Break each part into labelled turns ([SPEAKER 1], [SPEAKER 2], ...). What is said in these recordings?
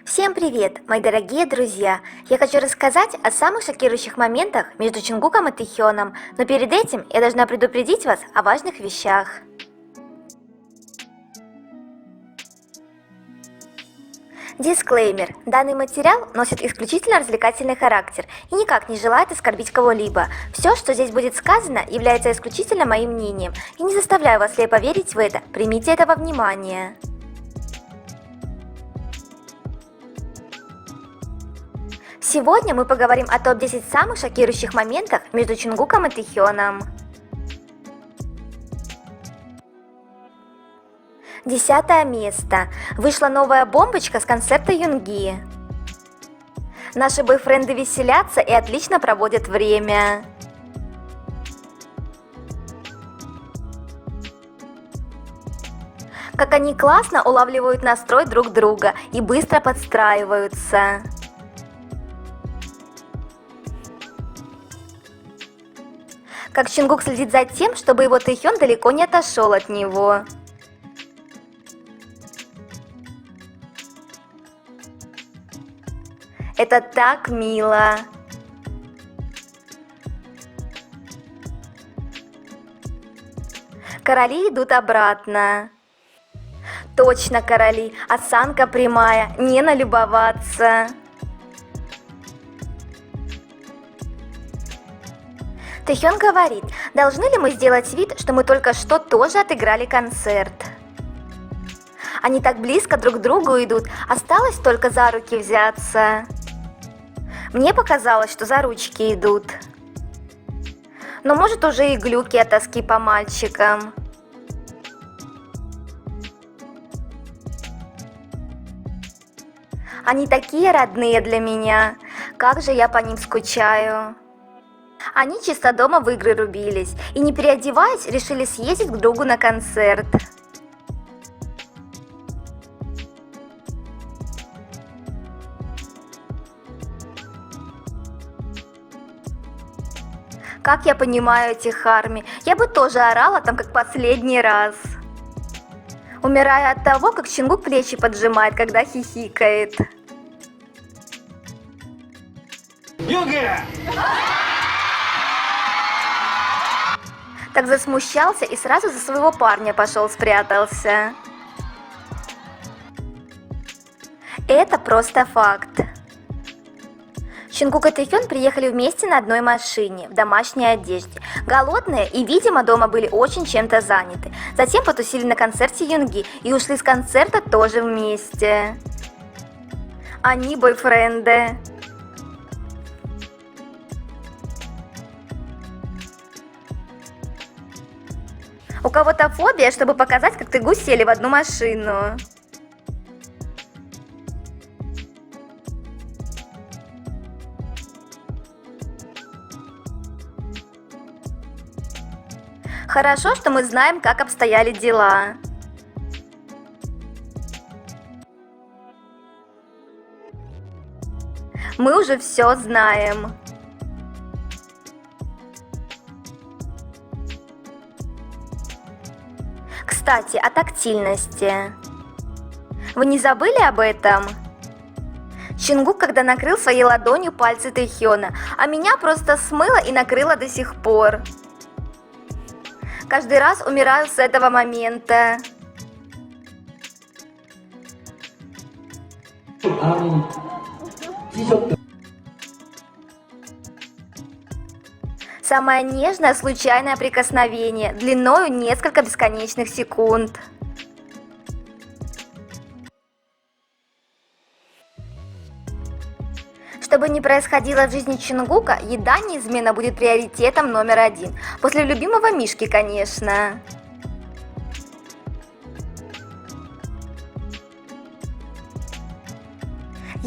[SPEAKER 1] Всем привет, мои дорогие друзья! Я хочу рассказать о самых шокирующих моментах между Чингуком и Тэхёном, но перед этим я должна предупредить вас о важных вещах. Дисклеймер. Данный материал носит исключительно развлекательный характер и никак не желает оскорбить кого-либо. Все, что здесь будет сказано, является исключительно моим мнением, и не заставляю вас слепо верить в это, примите это во внимание. Сегодня мы поговорим о топ-10 самых шокирующих моментах между Чингуком и Тэхёном. 10 место. Вышла новая бомбочка с концерта Юнги. Наши бойфренды веселятся и отлично проводят время. Как они классно улавливают настрой друг друга и быстро подстраиваются. Как Чингук следит за тем, чтобы его Тэхён далеко не отошел от него. Это так мило. Короли идут обратно. Точно короли, осанка прямая, не налюбоваться. Тэхён говорит, должны ли мы сделать вид, что мы только что тоже отыграли концерт. Они так близко друг к другу идут, осталось только за руки взяться. Мне показалось, что за ручки идут. Но может уже и глюки от тоски по мальчикам. Они такие родные для меня, как же я по ним скучаю. Они чисто дома в игры рубились и, не переодеваясь, решили съездить к другу на концерт. Как я понимаю этих армий, я бы тоже орала там как последний раз. Умираю от того, как Чингук плечи поджимает, когда хихикает.
[SPEAKER 2] Юга!
[SPEAKER 1] Так засмущался и сразу за своего парня пошел спрятался. Это просто факт. Чингук и Тэхён приехали вместе на одной машине, в домашней одежде. Голодные и, видимо, дома были очень чем-то заняты. Затем потусили на концерте Юнги и ушли с концерта тоже вместе. Они бойфренды. У кого-то фобия, чтобы показать, как ты сели в одну машину. Хорошо, что мы знаем, как обстояли дела. Мы уже все знаем. Кстати, о тактильности. Вы не забыли об этом? Чингук, когда накрыл своей ладонью пальцы Тэхёна, а меня просто смыло и накрыло до сих пор. Каждый раз умираю с этого момента. Самое нежное случайное прикосновение, длиною несколько бесконечных секунд. Что бы ни происходило в жизни Чингука, еда неизменно будет приоритетом номер один. После любимого Мишки, конечно.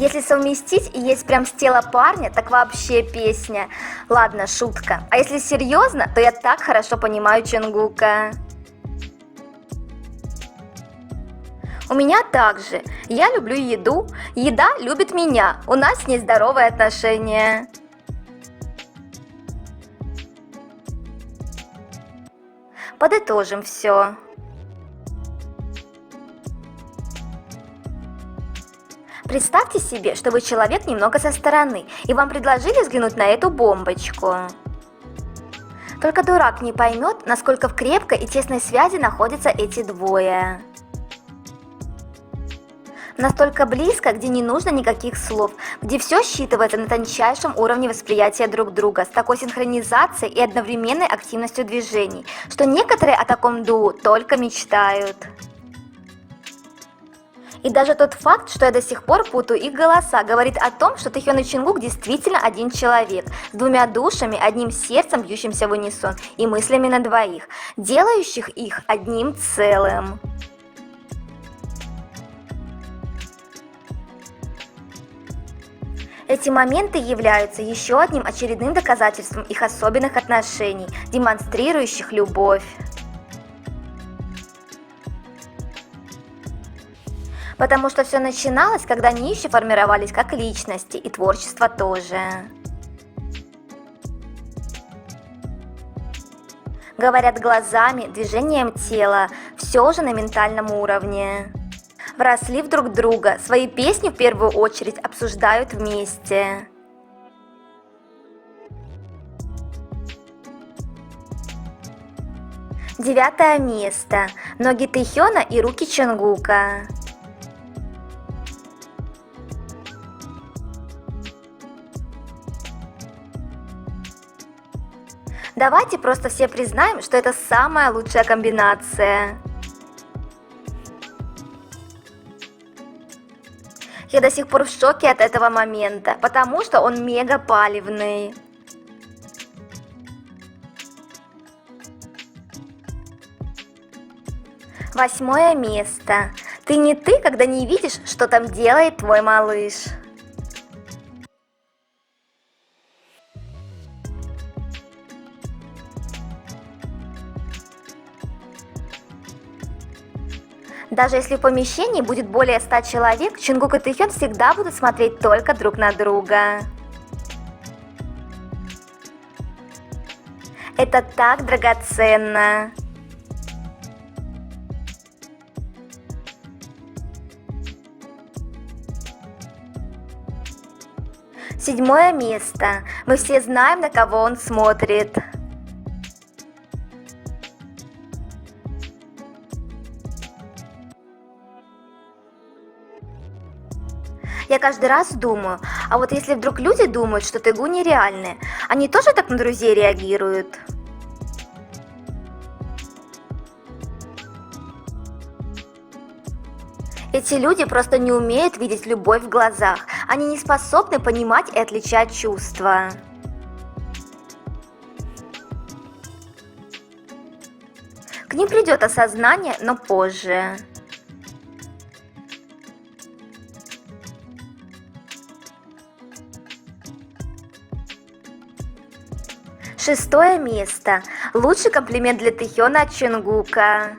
[SPEAKER 1] Если совместить и есть прям с тела парня, так вообще песня. Ладно, шутка. А если серьезно, то я так хорошо понимаю Чингука. У меня также. Я люблю еду, еда любит меня, у нас с ней здоровые отношения. Подытожим все. Представьте себе, что вы человек немного со стороны, и вам предложили взглянуть на эту бомбочку. Только дурак не поймет, насколько в крепкой и тесной связи находятся эти двое. Настолько близко, где не нужно никаких слов, где все считывается на тончайшем уровне восприятия друг друга, с такой синхронизацией и одновременной активностью движений, что некоторые о таком дуо только мечтают. И даже тот факт, что я до сих пор путаю их голоса, говорит о том, что Тэхён и Чингук действительно один человек, с двумя душами, одним сердцем, бьющимся в унисон, и мыслями на двоих, делающих их одним целым. Эти моменты являются еще одним очередным доказательством их особенных отношений, демонстрирующих любовь. Потому что все начиналось, когда они еще формировались как личности, и творчество тоже. Говорят глазами, движением тела, все уже на ментальном уровне. Вросли в друг друга, свои песни в первую очередь обсуждают вместе. Девятое место. Ноги Тэхёна и руки Чингука. Давайте просто все признаем, что это самая лучшая комбинация. Я до сих пор в шоке от этого момента, потому что он мега палевный. Восьмое место. Ты не ты, когда не видишь, что там делает твой малыш. Даже если в помещении будет более 100 человек, Чингук и Тэхён всегда будут смотреть только друг на друга. Это так драгоценно. Седьмое место. Мы все знаем, на кого он смотрит. Я каждый раз думаю, а вот если вдруг люди думают, что Тэгу нереальны, они тоже так на друзей реагируют? Эти люди просто не умеют видеть любовь в глазах, они не способны понимать и отличать чувства. К ним придет осознание, но позже. Шестое место. Лучший комплимент для Тэхёна от Чингука.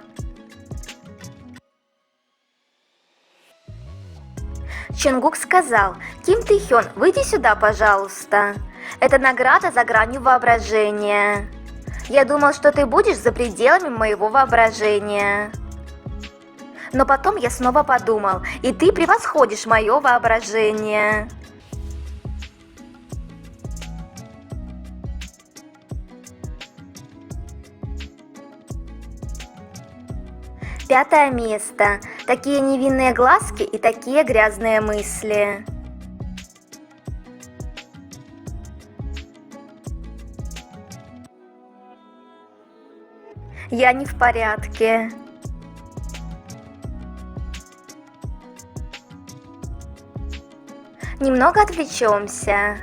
[SPEAKER 1] Чингук сказал: «Ким Тэхён, выйди сюда, пожалуйста. Это награда за гранью воображения. Я думал, что ты будешь за пределами моего воображения. Но потом я снова подумал, и ты превосходишь мое воображение». Пятое место. Такие невинные глазки и такие грязные мысли. Я не в порядке. Немного отвлечемся.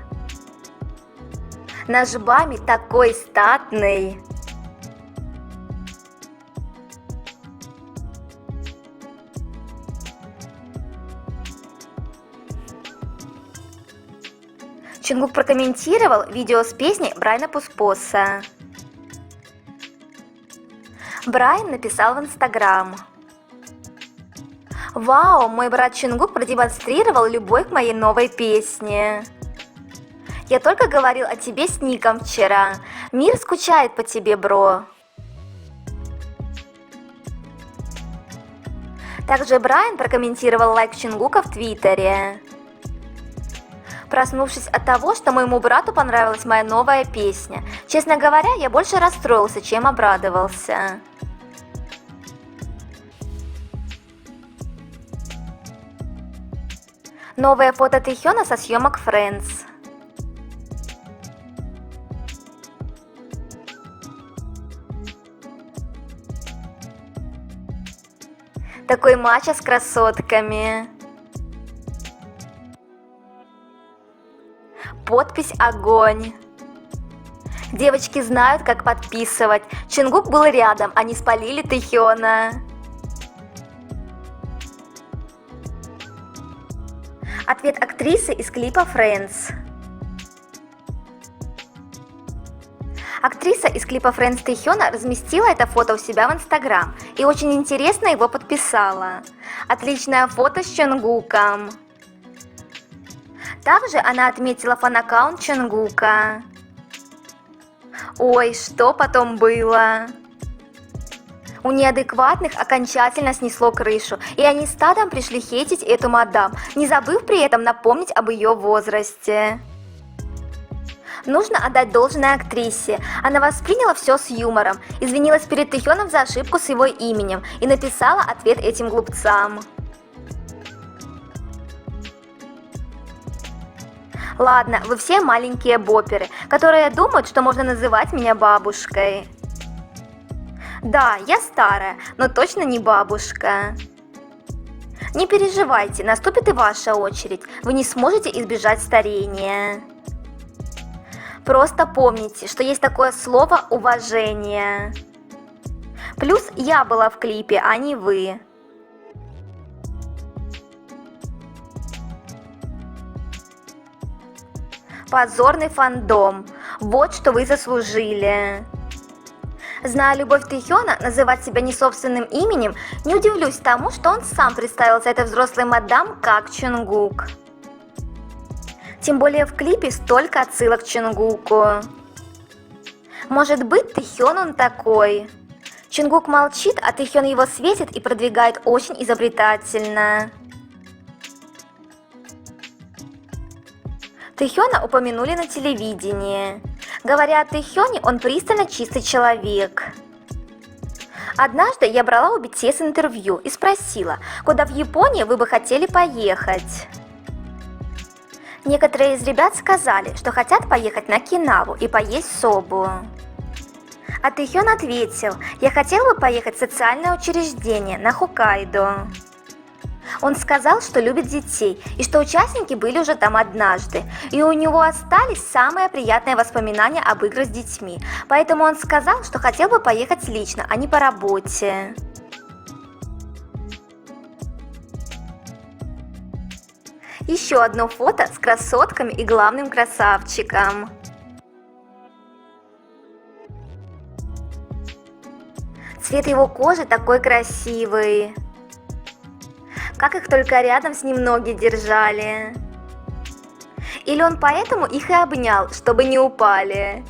[SPEAKER 1] Наш Бами такой статный. Чингук прокомментировал видео с песней Брайана Пуспоса. Брайан написал в Инстаграм: «Вау, мой брат Чингук продемонстрировал любовь к моей новой песне. Я только говорил о тебе с Ником вчера. Мир скучает по тебе, бро. Также Брайан прокомментировал лайк Чонгука в Твиттере. Проснувшись от того, что моему брату понравилась моя новая песня. Честно говоря, я больше расстроился, чем обрадовался. Новое фото Тэхёна со съемок Friends. Такой матча с красотками. Подпись «Огонь». Девочки знают, как подписывать. Чонгук был рядом, они спалили Тэхёна. Ответ актрисы из клипа Friends. Актриса из клипа Friends Тэхёна разместила это фото у себя в Инстаграм и очень интересно его подписала. Отличное фото с Чонгуком. Также она отметила фан-аккаунт Чонгука. Ой, что потом было? У неадекватных окончательно снесло крышу, и они стадом пришли хейтить эту мадам, не забыв при этом напомнить об ее возрасте. Нужно отдать должное актрисе. Она восприняла все с юмором, извинилась перед Тэхёном за ошибку с его именем и написала ответ этим глупцам. Ладно, вы все маленькие боперы, которые думают, что можно называть меня бабушкой. Да, я старая, но точно не бабушка. Не переживайте, наступит и ваша очередь, вы не сможете избежать старения. Просто помните, что есть такое слово «уважение». Плюс я была в клипе, а не вы. Позорный фандом. Вот что вы заслужили. Зная любовь Тэхёна, называть себя не собственным именем, не удивлюсь тому, что он сам представился этой взрослой мадам как Чонгук. Тем более в клипе столько отсылок к Чонгуку. Может быть, Тэхён он такой. Чонгук молчит, а Тэхён его светит и продвигает очень изобретательно. Тэхёна упомянули на телевидении. Говоря о Тэхёне, он пристально чистый человек. Однажды я брала у BTS интервью и спросила, куда в Японии вы бы хотели поехать. Некоторые из ребят сказали, что хотят поехать на Окинаву и поесть собу. А Тэхён ответил, я хотел бы поехать в социальное учреждение на Хоккайдо. Он сказал, что любит детей и что участники были уже там однажды, и у него остались самые приятные воспоминания об играх с детьми, поэтому он сказал, что хотел бы поехать лично, а не по работе. Еще одно фото с красотками и главным красавчиком. Цвет его кожи такой красивый. Как их только рядом с ним ноги держали. Или он поэтому их и обнял, чтобы не упали.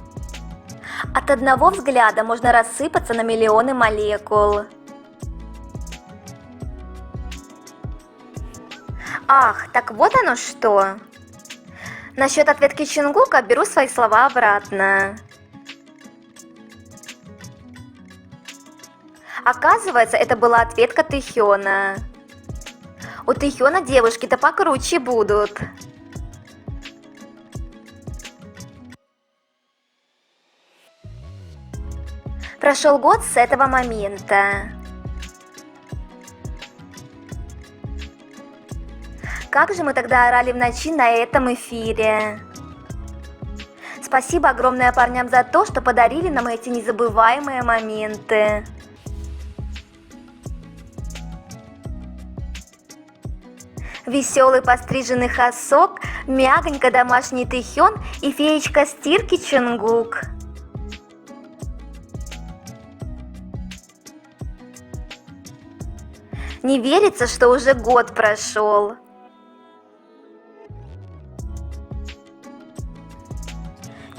[SPEAKER 1] От одного взгляда можно рассыпаться на миллионы молекул. Ах, так вот оно что. Насчет ответки Чонгука беру свои слова обратно. Оказывается, это была ответка Тэхёна. У Тэхёна девушки-то покруче будут. Прошел год с этого момента. Как же мы тогда орали в ночи на этом эфире. Спасибо огромное парням за то, что подарили нам эти незабываемые моменты. Веселый постриженный Хасок, мягонько домашний Тэхён и феечка стирки Чонгук. Не верится, что уже год прошел.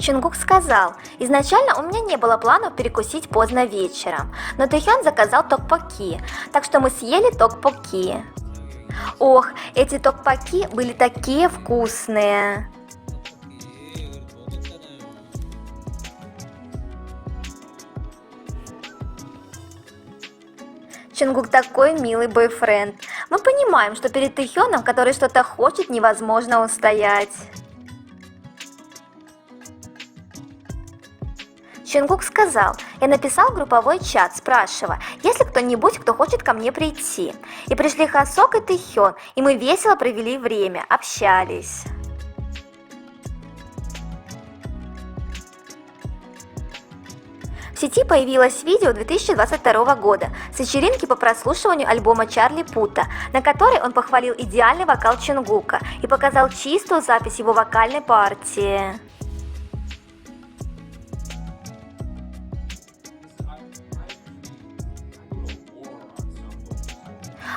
[SPEAKER 1] Чунгук сказал: изначально у меня не было планов перекусить поздно вечером, но Тэхён заказал токпокки, так что мы съели токпокки. Ох, эти токпокки были такие вкусные. Чунгук такой милый бойфренд. Мы понимаем, что перед Тэхёном, который что-то хочет, невозможно устоять. Чунгук сказал: я написал групповой чат, спрашивая, есть ли кто-нибудь, кто хочет ко мне прийти. И пришли Хасок и Тэхён, и мы весело провели время, общались. В сети появилось видео 2022 года с вечеринки по прослушиванию альбома Чарли Пута, на которой он похвалил идеальный вокал Чунгука и показал чистую запись его вокальной партии.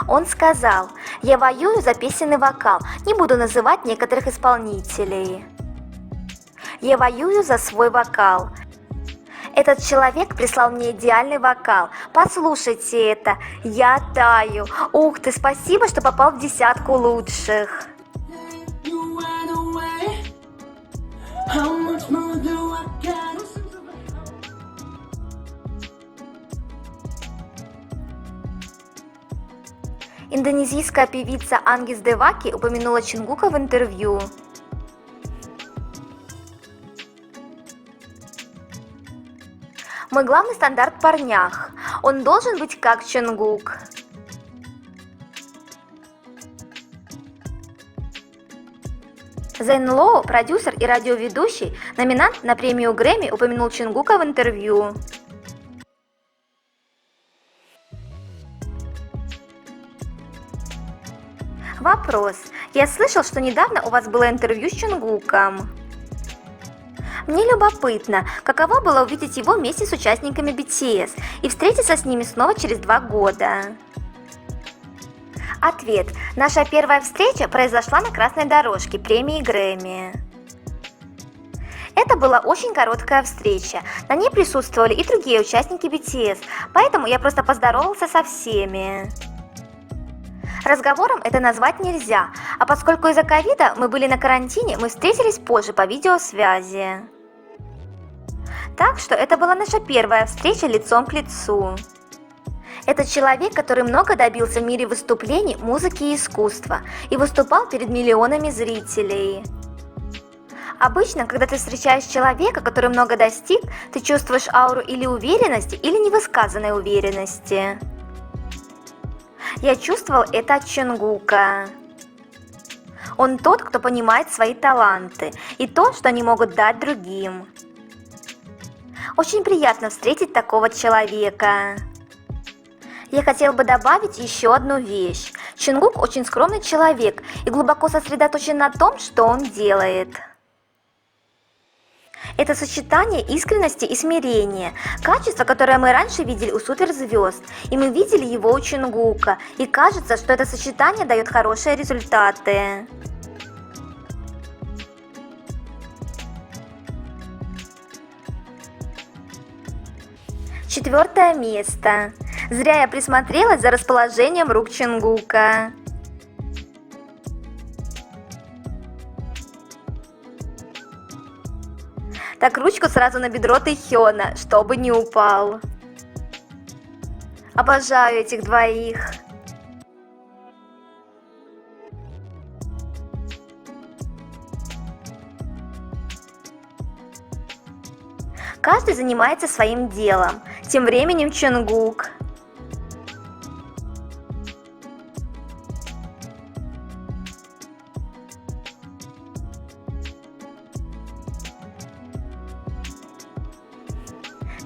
[SPEAKER 1] Он сказал: я воюю за песенный вокал, не буду называть некоторых исполнителей. Я воюю за свой вокал. Этот человек прислал мне идеальный вокал. Послушайте это. Я таю. Ух ты, спасибо, что попал в десятку лучших. Индонезийская певица Ангис Деваки упомянула Чунгука в интервью. Мой главный стандарт в парнях. Он должен быть как Чунгук. Зейн Лоу, продюсер и радиоведущий, номинант на премию Грэмми, упомянул Чунгука в интервью. Вопрос. Я слышал, что недавно у вас было интервью с Чунгуком. Мне любопытно, каково было увидеть его вместе с участниками BTS и встретиться с ними снова через 2 года. Ответ. Наша первая встреча произошла на красной дорожке премии Грэмми. Это была очень короткая встреча, на ней присутствовали и другие участники BTS, поэтому я просто поздоровался со всеми. Разговором это назвать нельзя, а поскольку из-за ковида мы были на карантине, мы встретились позже по видеосвязи. Так что это была наша первая встреча лицом к лицу. Это человек, который много добился в мире выступлений, музыки и искусства, и выступал перед миллионами зрителей. Обычно, когда ты встречаешь человека, который много достиг, ты чувствуешь ауру или уверенности, или невысказанной уверенности. Я чувствовал это от Чунгука. Он тот, кто понимает свои таланты и то, что они могут дать другим. Очень приятно встретить такого человека. Я хотел бы добавить еще одну вещь. Чунгук очень скромный человек и глубоко сосредоточен на том, что он делает. Это сочетание искренности и смирения, качество, которое мы раньше видели у суперзвезд, и мы видели его у Чунгука, и кажется, что это сочетание дает хорошие результаты. Четвертое место. Зря я присмотрелась за расположением рук Чунгука. Так ручку сразу на бедро Тэхёна, чтобы не упал. Обожаю этих двоих. Каждый занимается своим делом. Тем временем Чунгук.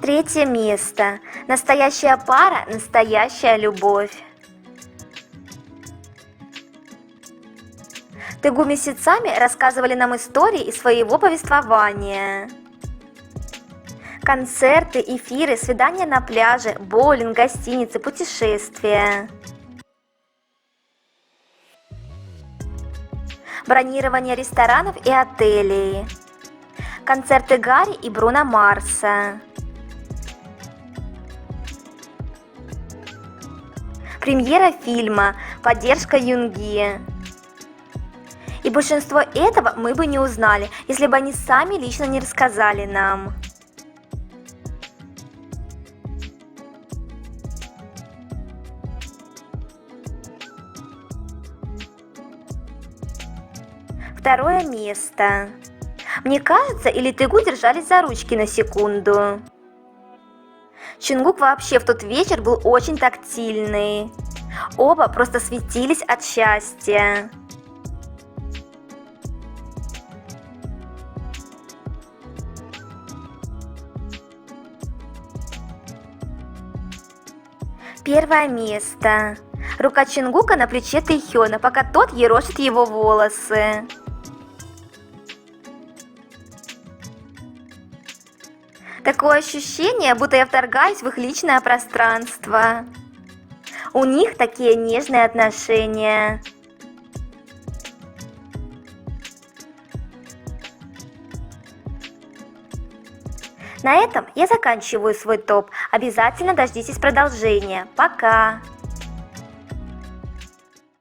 [SPEAKER 1] Третье место. Настоящая пара, настоящая любовь. Тэгу месяцами рассказывали нам истории из своего повествования. Концерты, эфиры, свидания на пляже, боулинг, гостиницы, путешествия. Бронирование ресторанов и отелей. Концерты Гарри и Бруно Марса. Премьера фильма «Поддержка Юнги». И большинство этого мы бы не узнали, если бы они сами лично не рассказали нам. Второе место. Мне кажется, или Тыгу держались за ручки на секунду. Чунгук вообще в тот вечер был очень тактильный. Оба просто светились от счастья. Первое место. Рука Чунгука на плече Тэйхёна, пока тот ерошит его волосы. Такое ощущение, будто я вторгаюсь в их личное пространство. У них такие нежные отношения. На этом я заканчиваю свой топ. Обязательно дождитесь продолжения. Пока!